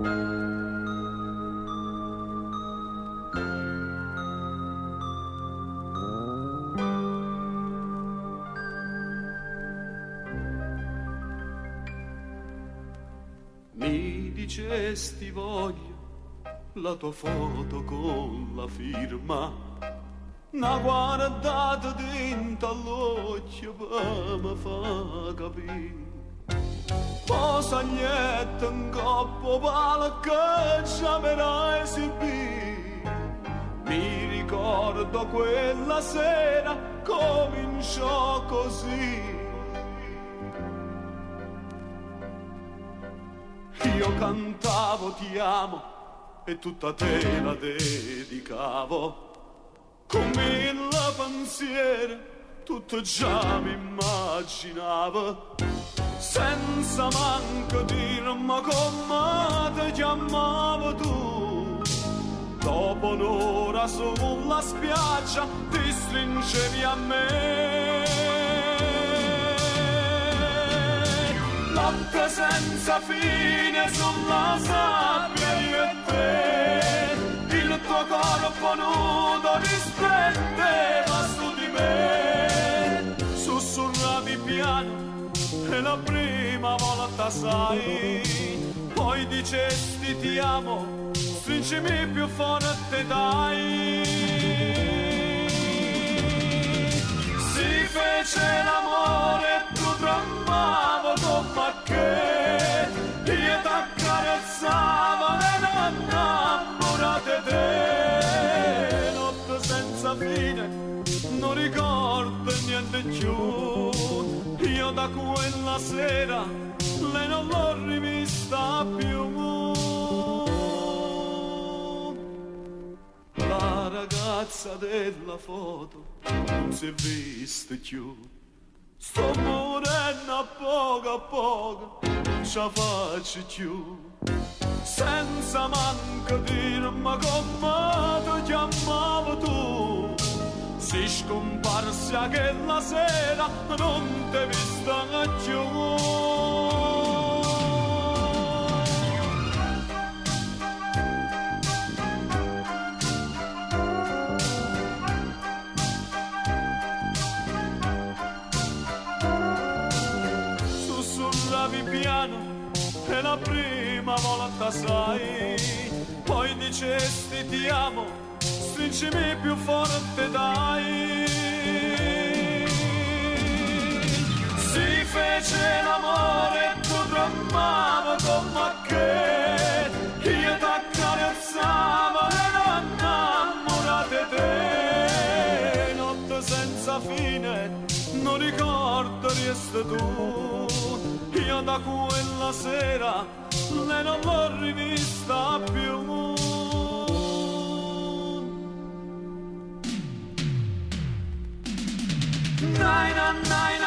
Mi dicesti voglio la tua foto con la firma, una guardata dentro all'occhio per mi fa capire. Posaglietta in coppa pala che ci amerai esibire. Mi ricordo quella sera cominciò così. Io cantavo ti amo e tutta te la dedicavo. Con mille pensieri tutto già mi immaginavo, senza manco dirmi come ti chiamavo tu. Dopo un'ora sulla spiaggia ti stringevi a me. Notte senza fine sulla sabbia io e te, il tuo corpo nudo risplendeva su di me. Sussurravi piano e la prima volta sai, poi dicesti ti amo, stringimi più forte dai. Si fece l'amore e tu tremavo come che io t'accarezzavo e non innamorate te. Notte senza fine, non ricordo niente più. Io da quella sera lei non l'ho rivista più. La ragazza della foto non si è vista più. Sto morendo a poco, non ce la faccio più. Senza manco dirmi come ti chiamavo tu. Si scomparsi quella sera, non ti vista più. Piano e la prima volta sai, poi dicesti ti amo, stringimi più forte dai. Si fece l'amore e tu tremavo come che io t'accarezzavo e non innamorate te. Notte senza fine, non ricordo resta tu. Io da quella sera lei non l'ho rivista più. Nai, nai, nai.